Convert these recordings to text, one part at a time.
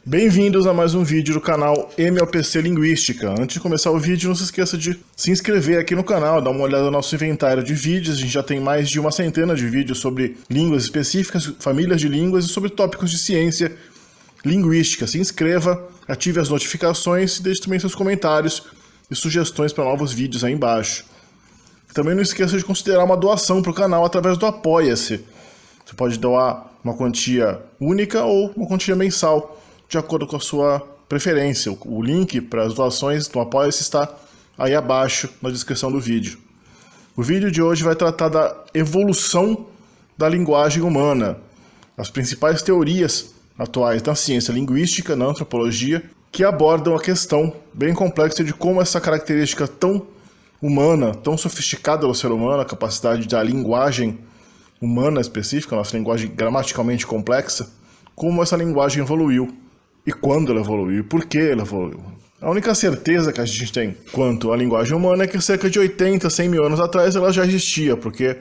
Bem-vindos a mais um vídeo do canal MLPC Linguística. Antes de começar o vídeo, não se esqueça de se inscrever aqui no canal, dar uma olhada no nosso inventário de vídeos. A gente já tem mais de uma centena de vídeos sobre línguas específicas, famílias de línguas e sobre tópicos de ciência linguística. Se inscreva, ative as notificações e deixe também seus comentários e sugestões para novos vídeos aí embaixo. Também não esqueça de considerar uma doação para o canal através do Apoia-se. Você pode doar uma quantia única ou uma quantia mensal, de acordo com a sua preferência. O link para as doações do Apoia-se está aí abaixo na descrição do vídeo. O vídeo de hoje vai tratar da evolução da linguagem humana, as principais teorias atuais da ciência linguística, na antropologia, que abordam a questão bem complexa de como essa característica tão humana, tão sofisticada do ser humano, a capacidade da linguagem humana específica, a nossa linguagem gramaticalmente complexa, como essa linguagem evoluiu. E quando ela evoluiu, e por que ela evoluiu. A única certeza que a gente tem quanto à linguagem humana é que cerca de 80, 100 mil anos atrás ela já existia, porque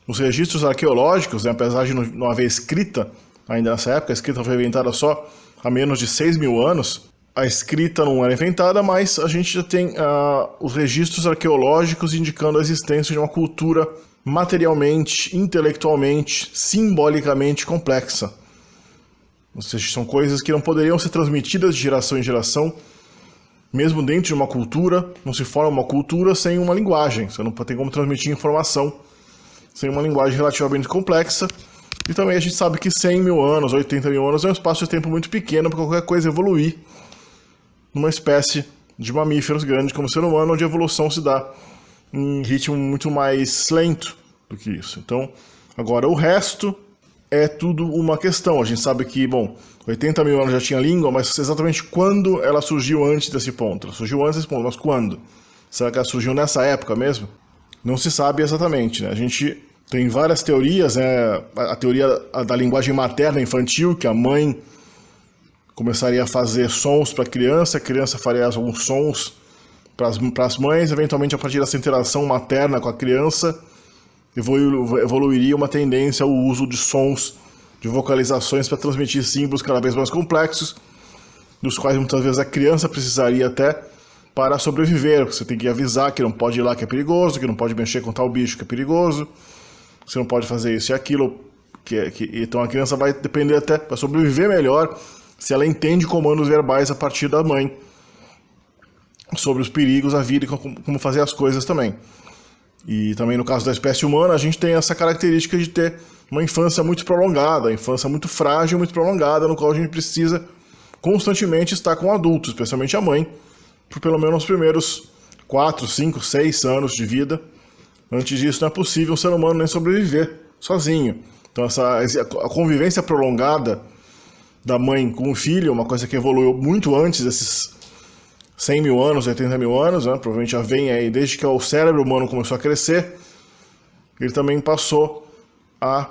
os registros arqueológicos, apesar de não haver escrita ainda nessa época, a escrita foi inventada só há menos de 6 mil anos, a escrita não era inventada, mas a gente já tem os registros arqueológicos indicando a existência de uma cultura materialmente, intelectualmente, simbolicamente complexa. Ou seja, são coisas que não poderiam ser transmitidas de geração em geração, mesmo dentro de uma cultura. Não se forma uma cultura sem uma linguagem. Você não tem como transmitir informação sem uma linguagem relativamente complexa. E também a gente sabe que 100 mil anos, 80 mil anos é um espaço de tempo muito pequeno para qualquer coisa evoluir numa espécie de mamíferos grandes como o ser humano, onde a evolução se dá em ritmo muito mais lento do que isso. Então, agora o resto é tudo uma questão. A gente sabe que, 80 mil anos já tinha língua, mas exatamente quando ela surgiu antes desse ponto? Ela surgiu antes desse ponto, mas quando? Será que ela surgiu nessa época mesmo? Não se sabe exatamente, né? A gente tem várias teorias, né? A teoria da linguagem materna infantil, que a mãe começaria a fazer sons para a criança faria alguns sons para as mães, eventualmente a partir dessa interação materna com a criança, evoluiria uma tendência ao uso de sons, de vocalizações para transmitir símbolos cada vez mais complexos, dos quais muitas vezes a criança precisaria até para sobreviver. Você tem que avisar que não pode ir lá que é perigoso, que não pode mexer com tal bicho que é perigoso, você não pode fazer isso e aquilo. Então a criança vai depender até, para sobreviver melhor, se ela entende comandos verbais a partir da mãe, sobre os perigos, a vida e como fazer as coisas também. E também no caso da espécie humana, a gente tem essa característica de ter uma infância muito prolongada, infância muito frágil, muito prolongada, no qual a gente precisa constantemente estar com o adulto, especialmente a mãe, por pelo menos os primeiros 4, 5, 6 anos de vida. Antes disso não é possível um ser humano nem sobreviver sozinho. Então a convivência prolongada da mãe com o filho é uma coisa que evoluiu muito antes desses 100 mil anos, 80 mil anos, né? Provavelmente já vem aí, desde que o cérebro humano começou a crescer, ele também passou a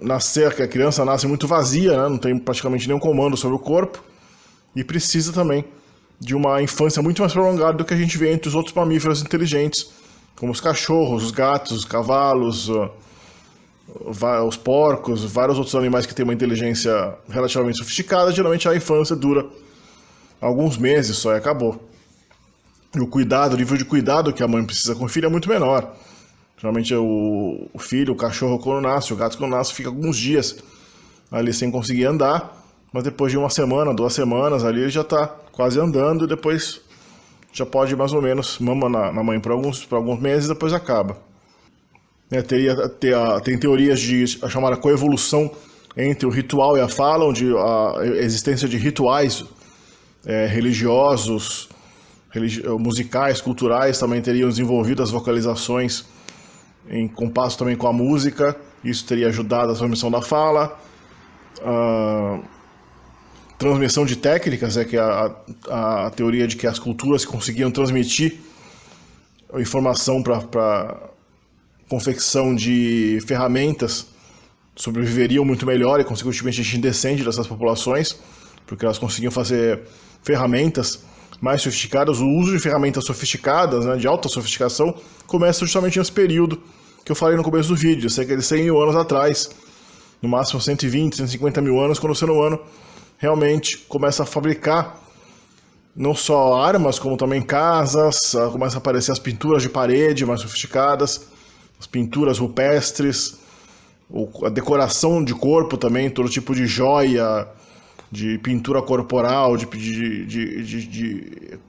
nascer, que a criança nasce muito vazia, né? Não tem praticamente nenhum comando sobre o corpo, e precisa também de uma infância muito mais prolongada do que a gente vê entre os outros mamíferos inteligentes, como os cachorros, os gatos, os cavalos, os porcos, vários outros animais que têm uma inteligência relativamente sofisticada. Geralmente a infância dura alguns meses só e acabou. E o nível de cuidado que a mãe precisa com o filho é muito menor. Geralmente o filho, o cachorro quando nasce, o gato quando nasce, fica alguns dias ali sem conseguir andar, mas depois de uma semana, 2 semanas ali, ele já está quase andando e depois já pode mais ou menos, mama na mãe por alguns meses e depois acaba. Tem teorias de a chamada coevolução entre o ritual e a fala, onde a existência de rituais religiosos, musicais, culturais também teriam desenvolvido as vocalizações em compasso também com a música. Isso teria ajudado a transmissão da fala. Transmissão de técnicas, que é a teoria de que as culturas conseguiam transmitir informação para confecção de ferramentas sobreviveriam muito melhor e consequentemente a gente descende dessas populações, porque elas conseguiam fazer ferramentas mais sofisticadas. O uso de ferramentas sofisticadas, né, de alta sofisticação, começa justamente nesse período que eu falei no começo do vídeo, cerca de 100 mil anos atrás, no máximo 120, 150 mil anos, quando o ser humano realmente começa a fabricar não só armas, como também casas, começa a aparecer as pinturas de parede mais sofisticadas, as pinturas rupestres, a decoração de corpo também, todo tipo de joia, de pintura corporal, de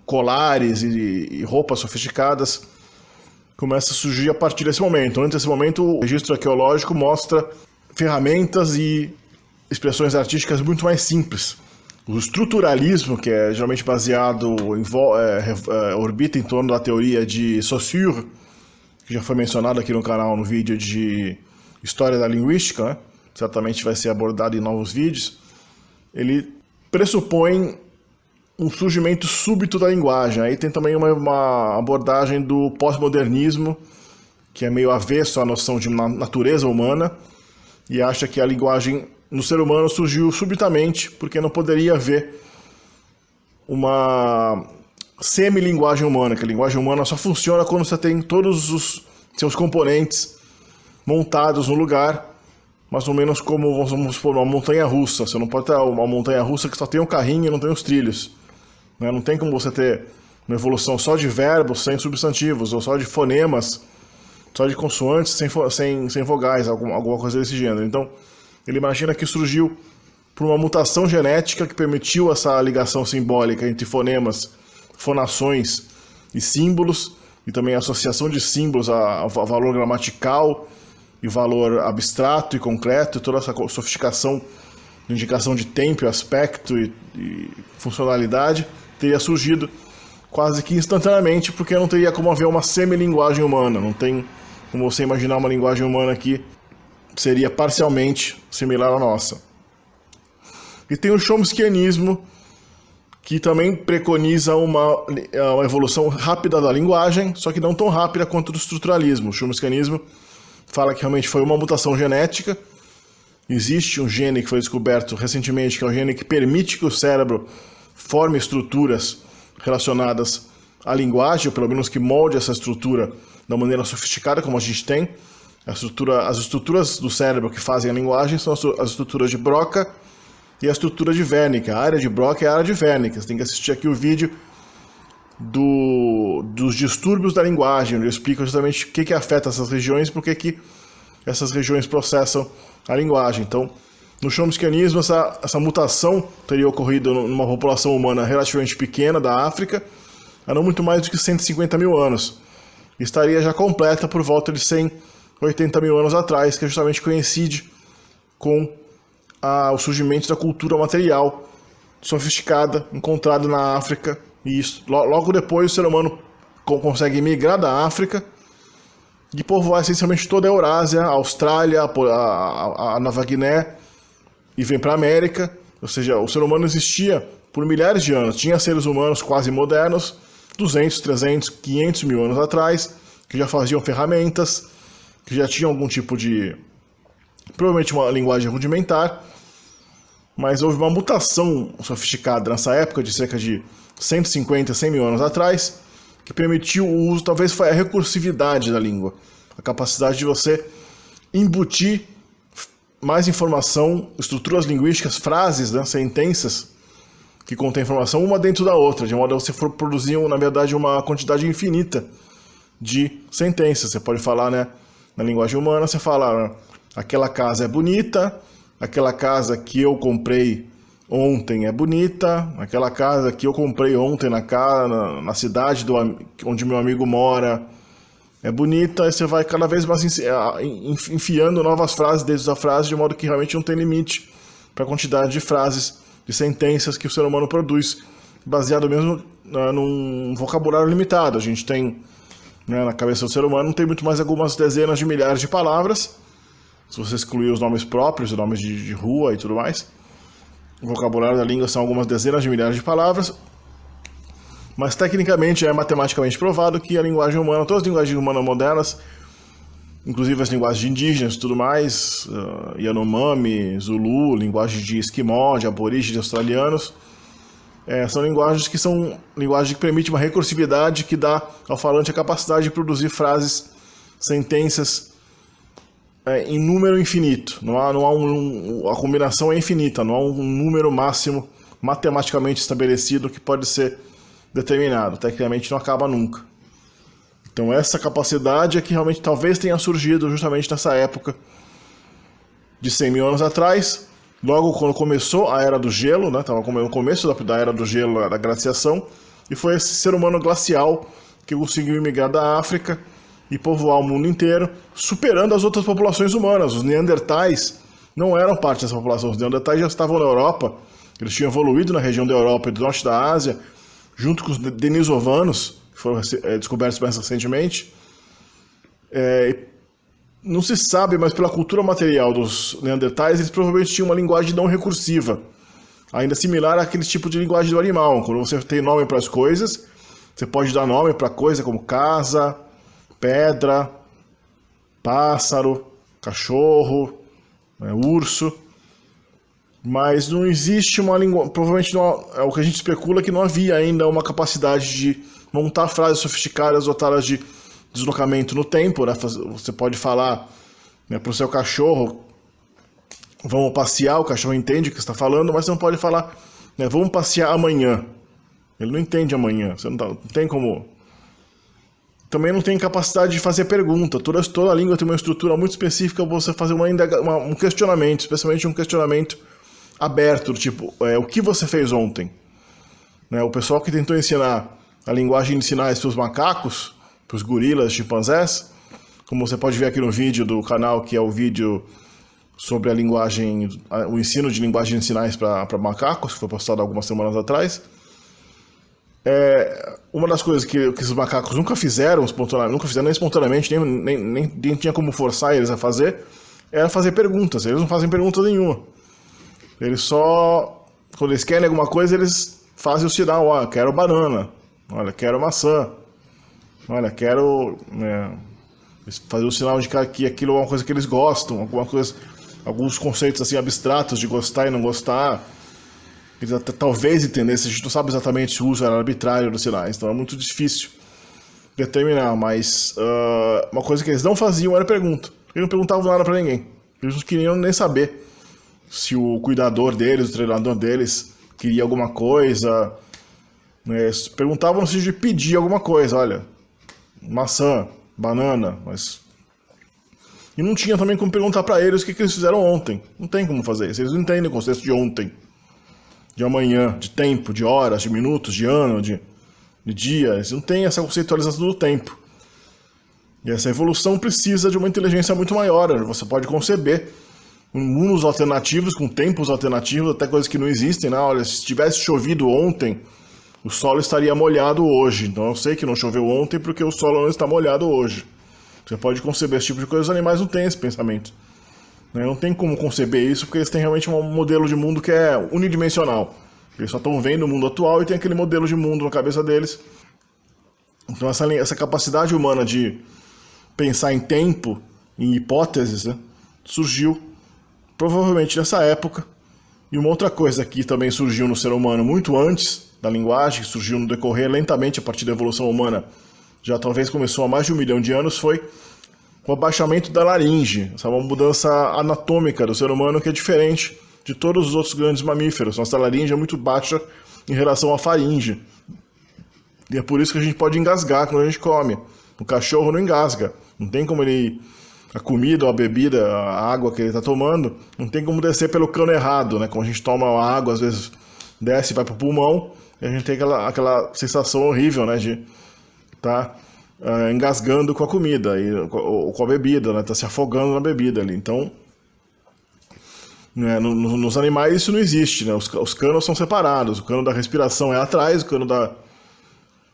colares e roupas sofisticadas, começa a surgir a partir desse momento. Antes desse momento, o registro arqueológico mostra ferramentas e expressões artísticas muito mais simples. O estruturalismo, que é geralmente baseado, orbita em torno da teoria de Saussure, que já foi mencionado aqui no canal no vídeo de História da Linguística, né? Certamente vai ser abordado em novos vídeos. Ele pressupõe um surgimento súbito da linguagem. Aí tem também uma abordagem do pós-modernismo, que é meio avesso à noção de natureza humana, e acha que a linguagem no ser humano surgiu subitamente, porque não poderia haver uma semi-linguagem humana, que a linguagem humana só funciona quando você tem todos os seus componentes montados no lugar, mais ou menos como, vamos supor, uma montanha-russa. Você não pode ter uma montanha-russa que só tem um carrinho e não tem os trilhos. Não tem como você ter uma evolução só de verbos sem substantivos, ou só de fonemas, só de consoantes sem vogais, alguma coisa desse gênero. Então, ele imagina que surgiu por uma mutação genética que permitiu essa ligação simbólica entre fonemas, fonações e símbolos, e também a associação de símbolos a valor gramatical e valor abstrato e concreto, e toda essa sofisticação de indicação de tempo, aspecto e funcionalidade teria surgido quase que instantaneamente, porque não teria como haver uma semi-linguagem humana. Não tem como você imaginar uma linguagem humana que seria parcialmente similar à nossa. E tem o chomskyanismo, que também preconiza uma evolução rápida da linguagem, só que não tão rápida quanto do estruturalismo. O chomskyanismo fala que realmente foi uma mutação genética. Existe um gene que foi descoberto recentemente, que é o gene que permite que o cérebro forme estruturas relacionadas à linguagem, ou pelo menos que molde essa estrutura da maneira sofisticada como a gente tem. As estruturas do cérebro que fazem a linguagem são as estruturas de Broca e a estrutura de Wernicke. A área de Broca é a área de Wernicke. Você tem que assistir aqui o vídeo dos distúrbios da linguagem, onde eu explico justamente o que afeta essas regiões e por que essas regiões processam a linguagem. Então, no chomskyanismo, essa mutação teria ocorrido numa população humana relativamente pequena da África, há não muito mais do que 150 mil anos. Estaria já completa por volta de 180 mil anos atrás, que justamente coincide com o surgimento da cultura material sofisticada encontrada na África. E isso, logo depois o ser humano consegue migrar da África e povoar essencialmente toda a Eurásia, a Austrália, a Nova Guiné, e vem para a América. Ou seja, o ser humano existia por milhares de anos. Tinha seres humanos quase modernos, 200, 300, 500 mil anos atrás, que já faziam ferramentas, que já tinham algum tipo de, provavelmente uma linguagem rudimentar, mas houve uma mutação sofisticada nessa época, de cerca de 150, 100 mil anos atrás, que permitiu o uso, talvez foi a recursividade da língua, a capacidade de você embutir mais informação, estruturas linguísticas, frases, né, sentenças, que contêm informação uma dentro da outra, de modo a você produzir, na verdade, uma quantidade infinita de sentenças. Você pode falar, né, na linguagem humana, você fala, aquela casa é bonita, aquela casa que eu comprei ontem é bonita, aquela casa que eu comprei ontem na cidade onde meu amigo mora é bonita, e você vai cada vez mais enfiando novas frases dentro da frase, de modo que realmente não tem limite para a quantidade de frases, de sentenças que o ser humano produz, baseado mesmo num vocabulário limitado. A gente tem, né, na cabeça do ser humano, tem muito mais algumas dezenas de milhares de palavras, se você excluir os nomes próprios, os nomes de rua e tudo mais. O vocabulário da língua são algumas dezenas de milhares de palavras, mas tecnicamente é matematicamente provado que a linguagem humana, todas as linguagens humanas modernas, inclusive as linguagens indígenas e tudo mais, Yanomami, Zulu, linguagem de esquimó, de aborígenes australianos, são linguagens que permitem uma recursividade que dá ao falante a capacidade de produzir frases, sentenças em número infinito. A combinação é infinita, não há um número máximo matematicamente estabelecido que pode ser determinado. Tecnicamente não acaba nunca. Então essa capacidade é que realmente talvez tenha surgido justamente nessa época de 100 mil anos atrás, logo quando começou a Era do Gelo, né? Estava no começo da Era do Gelo, da glaciação, e foi esse ser humano glacial que conseguiu emigrar da África e povoar o mundo inteiro, superando as outras populações humanas. Os Neandertais não eram parte dessa população. Os Neandertais já estavam na Europa, eles tinham evoluído na região da Europa e do norte da Ásia, junto com os denisovanos, que foram descobertos mais recentemente. Não se sabe, mas pela cultura material dos Neandertais, eles provavelmente tinham uma linguagem não recursiva, ainda similar àquele tipo de linguagem do animal. Quando você tem nome para as coisas, você pode dar nome para coisa como casa, pedra, pássaro, cachorro, urso, mas não existe uma língua, provavelmente não, é o que a gente especula, que não havia ainda uma capacidade de montar frases sofisticadas dotadas de deslocamento no tempo, né? Você pode falar, né, para o seu cachorro, vamos passear, o cachorro entende o que você está falando, mas você não pode falar, né, vamos passear amanhã. Ele não entende amanhã, você não tem como. Também não tem capacidade de fazer pergunta. Toda língua tem uma estrutura muito específica para você fazer um questionamento, especialmente um questionamento aberto, tipo, o que você fez ontem? Né, o pessoal que tentou ensinar a linguagem de sinais para os macacos, para os gorilas, chimpanzés, como você pode ver aqui no vídeo do canal, que é o vídeo sobre a linguagem, o ensino de linguagem de sinais para macacos, que foi postado algumas semanas atrás. Uma das coisas que os macacos nunca fizeram nem espontaneamente, nem tinha como forçar eles a fazer, era fazer perguntas. Eles não fazem pergunta nenhuma. Eles só, quando eles querem alguma coisa, eles fazem o sinal, quero banana, olha, quero maçã, olha, quero fazer o sinal de que aquilo é uma coisa que eles gostam, alguma coisa, alguns conceitos assim abstratos de gostar e não gostar. Eles até talvez entendessem, a gente não sabe exatamente se o uso era arbitrário dos sinais, então é muito difícil determinar, mas uma coisa que eles não faziam era pergunta. Eles não perguntavam nada para ninguém. Eles não queriam nem saber se o cuidador deles, o treinador deles, queria alguma coisa. Eles perguntavam no sentido de pedir alguma coisa, olha, maçã, banana, mas... E não tinha também como perguntar para eles o que eles fizeram ontem. Não tem como fazer isso, eles não entendem o conceito de ontem, de amanhã, de tempo, de horas, de minutos, de ano, de dia. Eles não têm essa conceitualização do tempo. E essa evolução precisa de uma inteligência muito maior. Você pode conceber mundos alternativos, com tempos alternativos, até coisas que não existem, né? Olha, se tivesse chovido ontem, o solo estaria molhado hoje. Então eu sei que não choveu ontem porque o solo não está molhado hoje. Você pode conceber esse tipo de coisa, os animais não têm esse pensamento. Não tem como conceber isso, porque eles têm realmente um modelo de mundo que é unidimensional. Eles só estão vendo o mundo atual e tem aquele modelo de mundo na cabeça deles. Então essa capacidade humana de pensar em tempo, em hipóteses, né, surgiu provavelmente nessa época. E uma outra coisa que também surgiu no ser humano muito antes da linguagem, que surgiu no decorrer lentamente a partir da evolução humana, já talvez começou há mais de 1 milhão de anos, foi o abaixamento da laringe. Essa é uma mudança anatômica do ser humano que é diferente de todos os outros grandes mamíferos. Nossa laringe é muito baixa em relação à faringe. E é por isso que a gente pode engasgar quando a gente come. O cachorro não engasga. Não tem como a comida, a bebida, a água que ele está tomando, não tem como descer pelo cano errado, né? Quando a gente toma a água, às vezes desce e vai para o pulmão, e a gente tem aquela sensação horrível, né? De estar engasgando com a comida ou com a bebida, né? Tá se afogando na bebida ali. Então, né, nos animais isso não existe, né? Os canos são separados. O cano da respiração é atrás, o cano da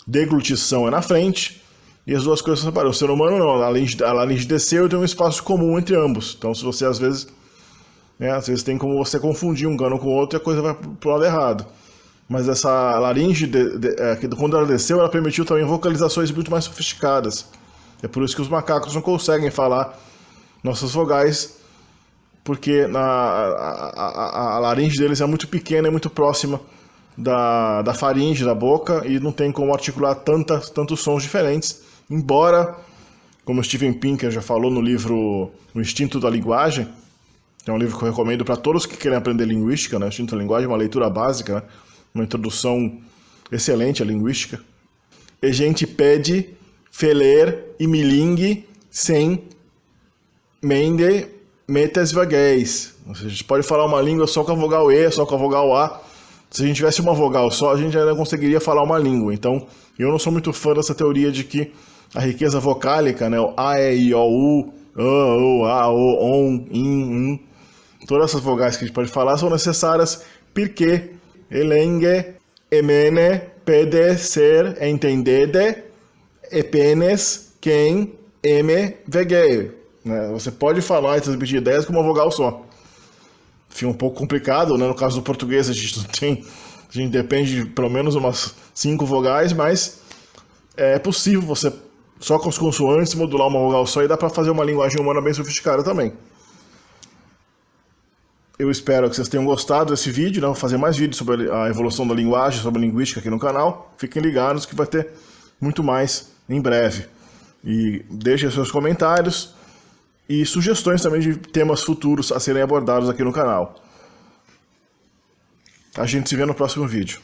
deglutição é na frente, e as duas coisas são separadas. O ser humano não, a laringe desceu e tem um espaço comum entre ambos. Então, se você às vezes tem como você confundir um cano com o outro e a coisa vai pro lado errado. Mas essa laringe, quando ela desceu, ela permitiu também vocalizações muito mais sofisticadas. É por isso que os macacos não conseguem falar nossas vogais, porque a laringe deles é muito pequena, é muito próxima da faringe, da boca, e não tem como articular tantos sons diferentes, embora como Steven Pinker já falou no livro O Instinto da Linguagem, que é um livro que eu recomendo para todos que querem aprender linguística, né? O Instinto da Linguagem é uma leitura básica, né? Uma introdução excelente à linguística. E gente pede feler e milingue sem mende metas vagais. A gente pode falar uma língua só com a vogal E, só com a vogal A. Se a gente tivesse uma vogal só, a gente ainda conseguiria falar uma língua. Então, eu não sou muito fã dessa teoria de que a riqueza vocálica, né, o A, E, I, O, U, O, A, O, ON, IN, todas essas vogais que a gente pode falar são necessárias porque elengue, emene, pede, ser, entendede, epenes, quem, eme, vegue. Você pode falar e transmitir ideias com uma vogal só. Fica um pouco complicado, né? No caso do português a gente depende de pelo menos umas 5 vogais, mas é possível você, só com as consoantes, modular uma vogal só e dá para fazer uma linguagem humana bem sofisticada também. Eu espero que vocês tenham gostado desse vídeo, né? Vou fazer mais vídeos sobre a evolução da linguagem, sobre a linguística aqui no canal. Fiquem ligados que vai ter muito mais em breve. E deixem seus comentários e sugestões também de temas futuros a serem abordados aqui no canal. A gente se vê no próximo vídeo.